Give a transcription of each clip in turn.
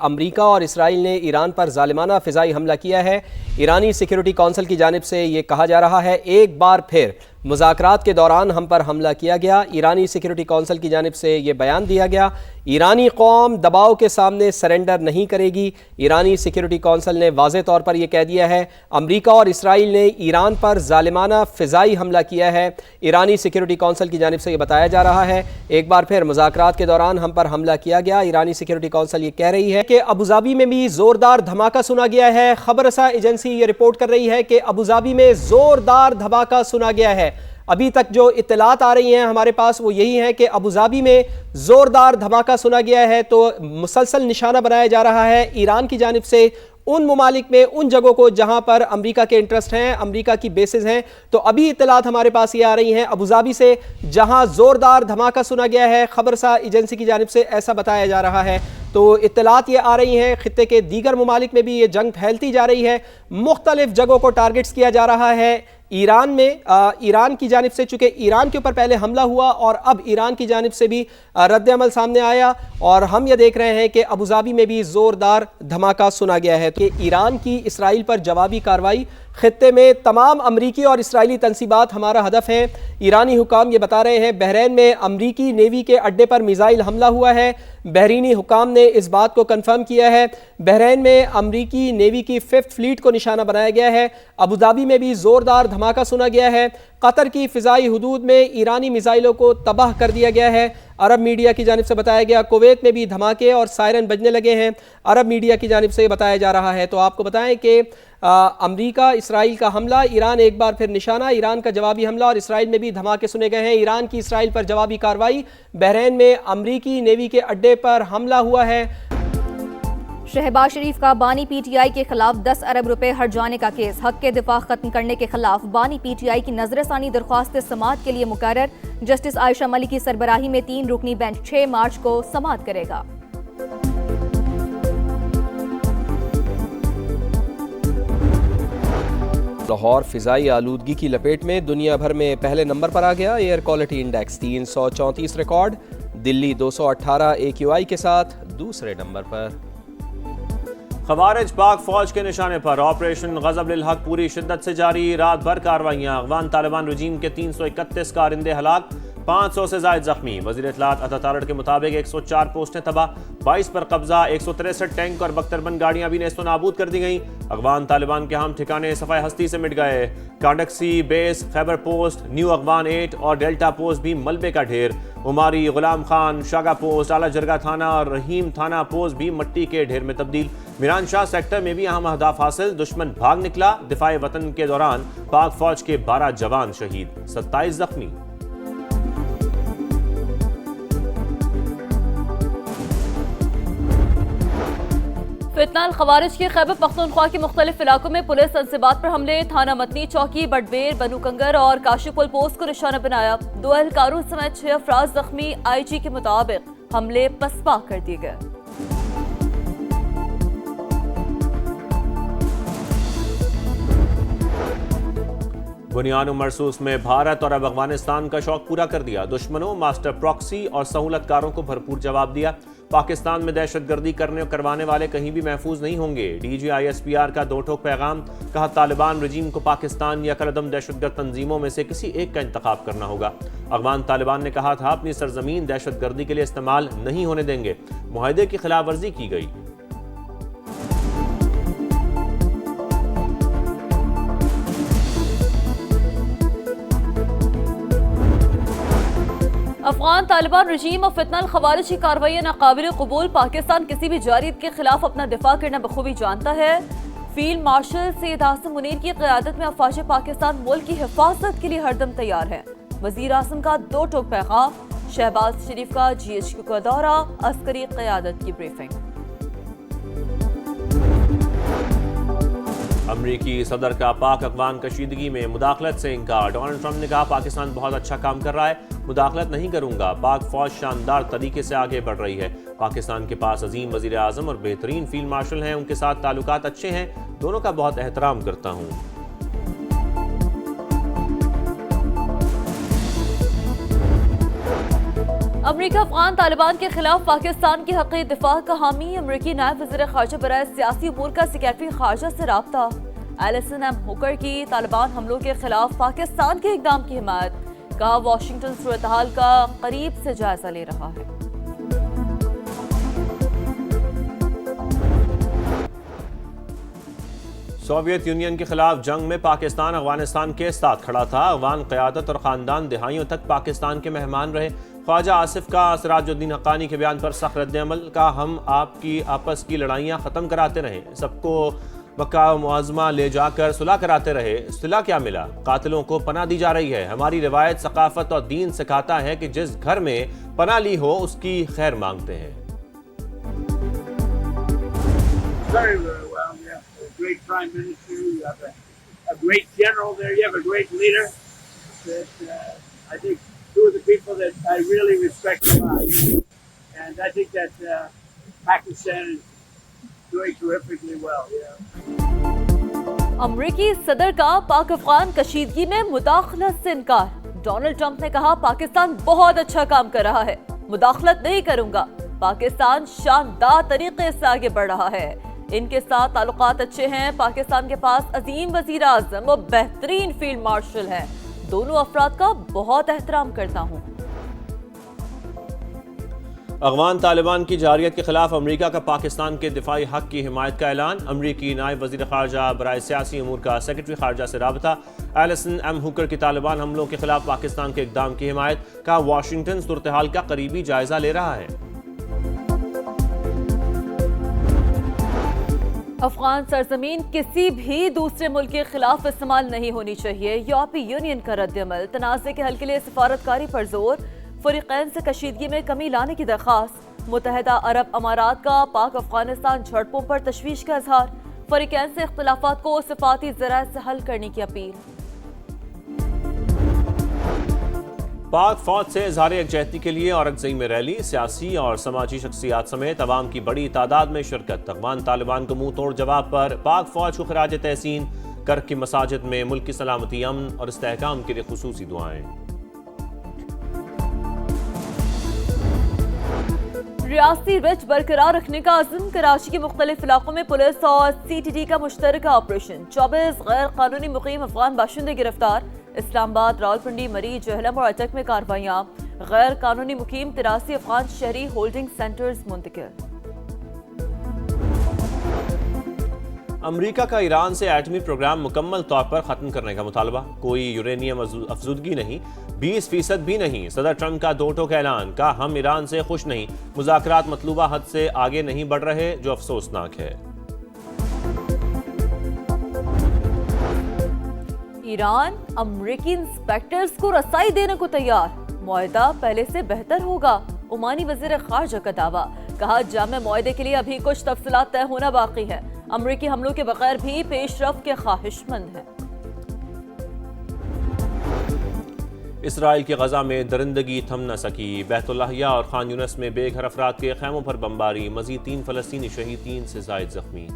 अमरीका और इसराइल ने ईरान पर जालिमाना फ़िज़ाई हमला किया है। ईरानी सिक्योरिटी काउंसिल की जानिब से ये कहा जा रहा है एक बार फिर मुज़ाकरात के दौरान हम पर हमला किया गया। ईरानी सिक्योरिटी काउंसिल की जानिब से ये बयान दिया गया, ईरानी कौम दबाव के सामने सरेंडर नहीं करेगी। ईरानी सिक्योरिटी काउंसिल ने वाज़े तौर पर यह कह दिया है अमरीका और इसराइल ने ईरान पर जालिमाना फ़िज़ाई हमला किया है। ईरानी सिक्योरिटी काउंसिल की जानिब से यह बताया जा रहा है एक बार फिर मुज़ाकरात के दौरान हम पर हमला किया गया। ईरानी सिक्योरिटी काउंसिल ये कह रही है कि अबूधाबी में भी ज़ोरदार धमाका सुना गया है। खबर रसा एजेंसी ये रिपोर्ट कर रही है कि अबूधाबी में ज़ोरदार धमाका सुना गया है। अभी तक जो इत्तलात आ रही हैं हमारे पास वो यही है कि अबूधाबी में ज़ोरदार धमाका सुना गया है। तो मुसलसल निशाना बनाया जा रहा है ईरान की जानिब से उन ममालिक में, उन जगहों को जहां पर अमरीका के इंटरेस्ट हैं, अमरीका की बेसिस हैं। तो अभी इत्तलात हमारे पास ये आ रही हैं अबूधाबी से जहां ज़ोरदार धमाका सुना गया है। खबर सा एजेंसी की जानिब से ऐसा बताया जा रहा है। तो इत्तलात ये आ रही हैं खित्ते के दीगर ममालिक में भी ये जंग फैलती जा रही है। मुख्तलिफ जगहों को टारगेट्स किया जा रहा है। ईरान में ईरान की जानिब से, चूंकि ईरान के ऊपर पहले हमला हुआ और अब ईरान की जानिब से भी रद्द अमल सामने आया और हम ये देख रहे हैं कि अबूधाबी में भी ज़ोरदार धमाका सुना गया है। कि ईरान की इसराइल पर जवाबी कार्रवाई, खित्ते में तमाम अमरीकी और इसराइली तनसीबात हमारा हदफ है। ईरानी हुकाम ये बता रहे हैं बहरीन में अमरीकी नेवी के अड्डे पर मिसाइल हमला हुआ है। बहरीनी हुकाम ने इस बात को कन्फर्म किया है। बहरीन में अमरीकी नेवी की 5th फ्लीट को निशाना बनाया गया है। अबूधाबी में भी ज़ोरदार धमाका सुना गया है। कतर की फ़िज़ाई हुदूद में ईरानी मिसाइलों को तबाह कर दिया गया है। अरब मीडिया की जानिब से बताया गया कुवैत में भी धमाके और सायरन बजने लगे हैं। अरब मीडिया की जानिब से बताया जा रहा है। तो आपको बताएं कि अमरीका इसराइल का हमला, ईरान एक बार फिर निशाना, ईरान का जवाबी हमला और इसराइल में भी धमाके सुने गए हैं। ईरान की इसराइल पर जवाबी कार्रवाई, बहरीन में अमरीकी नेवी के अड्डे पर हमला हुआ है। शहबाज शरीफ का बानी पीटीआई के खिलाफ 10 अरब रुपए हट जाने का केस, हक के दिफा खत्म करने के खिलाफ बानी पीटीआई की नजरसानी दरख्वास्त समाअत के लिए मुकर्रर। जस्टिस आयशा मलिक की सरबराही में 3 रुकनी बेंच 6 मार्च को समाअत करेगा। लाहौर फ़िज़ाई आलूदगी की लपेट में दुनिया भर में पहले नंबर पर आ गया। Air quality index 334 record. Delhi 218 AQI के साथ दूसरे नंबर पर। खवारिज पाक फौज के निशाने पर, ऑपरेशन गज़ब लिल हक पूरी शिद्दत से जारी। रात भर कार्रवाइयाँ, अफगान तालिबान रजीम के 331 कारिंदे हलाक, 500 से ज़ायद जख्मी। वज़ीर इत्तलात अता तारड़ के मुताबिक 104 पोस्टें तबाह, 22 पर कब्जा, 163 टैंक और बख्तरबंद गाड़ियां भी नेस्तो नाबूद कर दी गईं। अफगान तालिबान के हम ठिकाने सफ़ाई हस्ती से मिट गए। कांडक्सी base, Khyber post, new Afghan 8 और डेल्टा पोस्ट भी मलबे का ढेर। उमारी, गुलाम खान, शागा पोस्ट, आला जरगा थाना और रहीम थाना पोस्ट भी मट्टी के ढेर में तब्दील। मीरान शाह सेक्टर में भी अहम अहदाफ हासिल, दुश्मन भाग निकला। दिफाए वतन के दौरान पाक फौज के 12 जवान शहीद, 27 जख्मी। फितनाल खवारिज के खैबर पख्तूनख्वा के मुख्तलिफ इलाकों में पुलिस तनसीबात पर हमले, थाना मतनी चौकी, बटवेर, बनू कंगर और काशीपुल पोस्ट को निशाना बनाया। 2 एहलकारों समेत 6 अफराद जख्मी। IG के मुताबिक हमले पसपा कर दिए गए। बुनियान मरसूस में भारत और अब अफगानिस्तान का शौक पूरा कर दिया। दुश्मनों, मास्टर प्रॉक्सी और सहूलतकारों को भरपूर जवाब दिया। पाकिस्तान में दहशतगर्दी करने और करवाने वाले कहीं भी महफूज नहीं होंगे। DG ISPR का 2 टोक पैगाम, कहा तालिबान रजीम को पाकिस्तान या कलदम दहशतगर्द तंजीमों में से किसी एक का इंतखाब करना होगा। अफगान तालिबान ने कहा था अपनी सरजमीन दहशतगर्दी के लिए इस्तेमाल नहीं होने देंगे। मुआहदे की खिलाफ वर्जी की गई। अफगान तालिबान रजीम और फितनल खवारिज की कार्रवाई नाकाबिल कबूल। पाकिस्तान किसी भी जारियत के खिलाफ अपना दिफा करना बखूबी जानता है। फील्ड मार्शल सैयद आसिम मुनीर की क़यादत में अफवाज पाकिस्तान मुल्क की हिफाजत के लिए हरदम तैयार है। वज़ीर आज़म का 2 टोक पैगाम, शहबाज शरीफ का GHQ का दौरा, अस्करी क़यादत की ब्रीफिंग। अमरीकी सदर का पाक अफगान कशीदगी में मुदाखलत से इनकार। डोनाल्ड ट्रंप ने कहा पाकिस्तान बहुत अच्छा काम कर रहा है, मुदाखलत नहीं करूंगा। पाक फौज शानदार तरीके से आगे बढ़ रही है। पाकिस्तान के पास अजीम वजीर आजम और बेहतरीन फील्ड मार्शल हैं, उनके साथ ताल्लुकात अच्छे हैं, दोनों का बहुत एहतराम करता हूँ। अमरीका अफगान तालिबान के खिलाफ पाकिस्तान की हक़ दिफा का हामी। अमरीकी नायब वज़ीर ख़ारजा बराए सियासी उमूर का सेक्रेटरी ख़ारजा से राब्ता। एलिसन एम हुकर की तालिबान हमलों के खिलाफ पाकिस्तान के इक़दाम की हिमायत। कहा वाशिंगटन सूरत-ए-हाल का करीब से जायजा ले रहा है। सोवियत यूनियन के खिलाफ जंग में पाकिस्तान अफगानिस्तान के साथ खड़ा था। अफगान क़यादत और ख़ानदान दिहाइयों तक पाकिस्तान के मेहमान रहे। ख्वाजा आसिफ का सिराजुद्दीन हक्कानी के बयान पर सख्त रद्द-ए-अमल का, हम आपकी आपस की लड़ाइयाँ ख़त्म कराते रहे, सबको मक्का मुआज़मा ले जाकर सुलह कराते रहे। सुलह क्या मिला? कातिलों को पनाह दी जा रही है। हमारी रिवायत, सकाफत और दीन सिखाता है कि जिस घर में पनाह ली हो उसकी खैर मांगते हैं। Great prime minister, you have a great general there, you have a great leader. That I think two of the people that I really respect a lot, and I think that Pakistan is doing terrifically well. अमरीकी सदर का पाक अफगान कशीदगी में मुदाखलत से इनकार। Donald Trump ने कहा पाकिस्तान बहुत अच्छा काम कर रहा है, मुदाखलत नहीं करूंगा। पाकिस्तान शानदार तरीके से आगे बढ़ रहा है, इनके साथ ताल्लुकात अच्छे हैं। पाकिस्तान के पास अजीम वजीर आज़म और बेहतरीन फील्ड मार्शल हैं। दोनों अफराद का बहुत एहतराम करता हूँ। अफगान तालिबान की जारियत के खिलाफ अमरीका का पाकिस्तान के दिफाई हक की हिमायत का ऐलान। अमरीकी नायब वज़ीर ख़ारजा बराए सियासी उमूर का सेक्रेटरी ख़ारजा से राबता। एलिसन एम हुकर की तालिबान हमलों के खिलाफ पाकिस्तान के इक़दाम की हिमायत का, वाशिंगटन सूरत-ए-हाल का करीबी जायजा ले रहा है। अफगान सरजमीन किसी भी दूसरे मुल्क के खिलाफ इस्तेमाल नहीं होनी चाहिए। यूरोपीय यूनियन का रद्द-ए-अमल। तनाज़े के हल के लिए सिफारतकारी पर जोर। फरीक़ैन से कशीदगी में कमी लाने की दरख्वास्त। मुत्तहिदा अरब अमारात का पाक अफगानिस्तान झड़पों पर तशवीश का इजहार। फरीक़ैन से इख्तिलाफात को सिफाती ज़राए से हल करने की अपील। पाक फौज से इज़हार यकजहती के लिए औरंगज़ई में रैली। सियासी और समाजी शख्सियात समेत अवाम की बड़ी तादाद में शिरकत। अफगान तालिबान को मुंह तोड़ जवाब पर पाक फौज को खिराज तहसीन। कर्क की मसाजिद में मुल्क की सलामती, अमन और इस्तेहकाम के लिए खुसूसी दुआएं। रियासती रिच बरकरार रखने का अज़्म। कराची के मुख्तलिफ इलाकों में पुलिस और CTD का मुश्तरका ऑपरेशन। 24 गैर कानूनी मुकीम अफगान बाशिंदे गिरफ्तार। इस्लामाबाद, रावलपिंडी, मरी, जहलम और अटक में कार्रवाइयाँ। गैर कानूनी मुकीम 83 अफगान शहरी होल्डिंग सेंटर्स मुंतकिल। अमरीका का ईरान से एटमी प्रोग्राम मुकम्मल तौर पर ख़त्म करने का मुतालबा। कोई यूरेनियम अफजुदगी नहीं, 20% भी नहीं। सदर ट्रंप का दो टोक ऐलान का, हम ईरान से खुश नहीं, मुज़ाकरात मतलूबा हद से आगे नहीं बढ़ रहे, जो अफसोसनाक है। ईरान अमरीकी इंस्पेक्टर्स को रसाई देने को तैयार। मुआहदा पहले से बेहतर होगा। ओमानी वज़ीर ख़ारजा का दावा। कहा जामे मुआहदे के लिए अभी कुछ तफसीलात तय होना बाकी है। अमरीकी हमलों के बगैर भी पेशरफ के ख्वाहिशमंद हैं। इसराइल की गजा में दरिंदगी थम न सकी। बैतुल्लाहिया और खान यूनस में बेघर अफराद के खैमों पर बमबारी। मजीद 3 फ़लस्तीनी शहीद, 3 से ज़ायद जख्मी।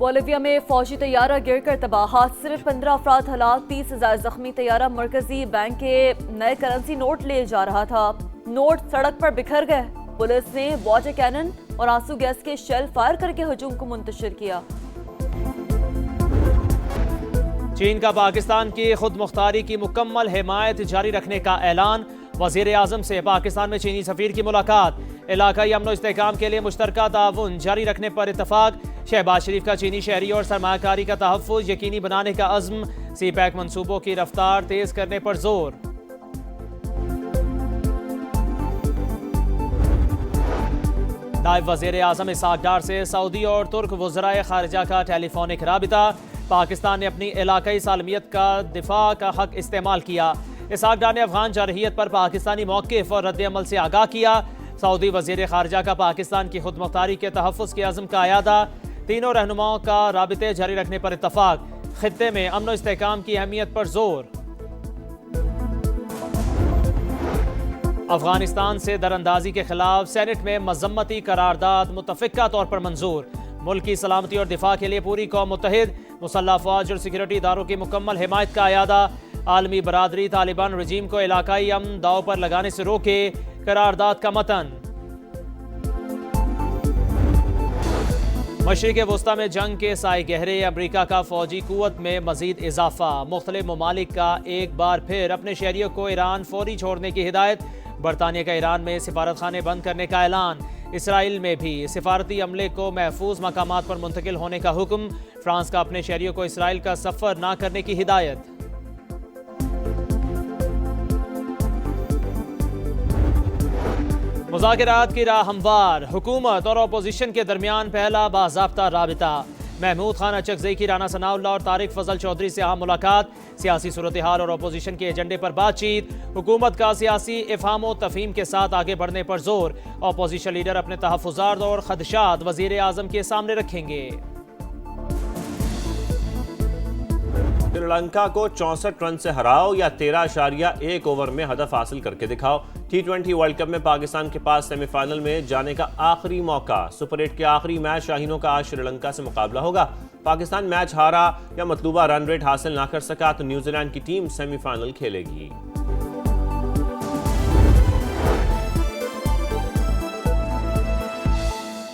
बोलिविया में फौजी तैयारा गिरकर तबाह। हादसे में 15 अफराद हलाक, 30 से ज़ायद जख्मी। तैयारा मरकजी बैंक के नए करेंसी नोट ले जा रहा था। नोट सड़क पर बिखर गए। पुलिस ने वाटर कैनन और आंसू गैस के शेल फायर करके हजूम को मुंतशिर किया। चीन का पाकिस्तान की खुद मुख्तारी की मुकम्मल हिमायत जारी रखने का ऐलान। वज़ीर आज़म से पाकिस्तान में चीनी सफ़ीर की मुलाकात। इलाकाई अमन इस्तेहकाम के लिए मुश्तरका ताउन जारी रखने पर इत्तफाक। शहबाज शरीफ का चीनी शहरी और सरमायाकारी का तहफ़्फ़ुज़ यकीनी बनाने का अज़्म। CPEC मनसूबों की रफ्तार तेज़ करने पर जोर। नायब वज़ीर आज़म इसहाक़ डार से सऊदी और तुर्क वज़राए ख़ारिजा का टेलीफोनिक राबिता। पाकिस्तान ने अपनी इलाकाई सालमियत का दिफा का हक इस्तेमाल किया। इसहाक़ डार ने अफ़गान जारहियत पर पाकिस्तानी मौक़िफ़ और रद्द-ए-अमल से आगाह किया। सऊदी वज़ीर ख़ारिजा का पाकिस्तान की खुद मुख्तारी के तहफ़्फ़ुज़ के अज़्म का अयादा। तीनों रहनुमाओं का राबिते जारी रखने पर इत्तफ़ाक। ख़ित्ते में अमन और इस्तेहकाम की अहमियत पर जोर। अफ़गानिस्तान से दरअंदाजी के खिलाफ सेनेट में मज़म्मती करारदाद मुतफ़िक़ा तौर पर मंजूर। मुल्क की सलामती और दिफा के लिए पूरी कौम मुत्तहिद। मुसल्लह फ़ौज और सिक्योरिटी इदारों की मुकम्मल हिमायत का अयादा। आलमी बरादरी तालिबान रजीम को इलाकाई अमन दाव पर लगाने से रोके, करारदाद का मतन। मशरिक़ वस्ता में जंग के साए गहरे, अमरीका का फौजी कुव्वत में मजीद इजाफा। मुख्तलिफ ममालिक का एक बार फिर अपने शहरियों को ईरान फौरी छोड़ने की हिदायत। बरतानिया का ईरान में सिफारत खाने बंद करने का ऐलान। इसराइल में भी सिफारती अमले को महफूज मकामात पर मुंतकिल होने का हुक्म। फ्रांस का अपने शहरियों को इसराइल का सफर ना करने की हिदायत। मुज़ाकरात की राह हमवार, हुकूमत और अपोजिशन के दरमियान पहला बाज़ाब्ता राबिता। महमूद खान अचकज़ई की राना सनाउल्लाह और तारिक फजल चौधरी से अहम मुलाकात। सियासी सूरत हाल और अपोजिशन के एजेंडे पर बातचीत। हुकूमत का सियासी इफ़हाम व तफ़हीम के साथ आगे बढ़ने पर जोर। अपोजिशन लीडर अपने तहफ़्फ़ुज़ात और ख़दशात वज़ीर आज़म के सामने रखेंगे। श्रीलंका को 64 रन से हराओ या 13.1 ओवर में हदफ हासिल करके दिखाओ। T20 वर्ल्ड कप में पाकिस्तान के पास सेमीफाइनल में जाने का आखिरी मौका। सुपर 8 के आखिरी मैच शाहीनों का आज श्रीलंका से मुकाबला होगा। पाकिस्तान मैच हारा या मतलूबा रन रेट हासिल ना कर सका तो न्यूजीलैंड की टीम सेमीफाइनल खेलेगी।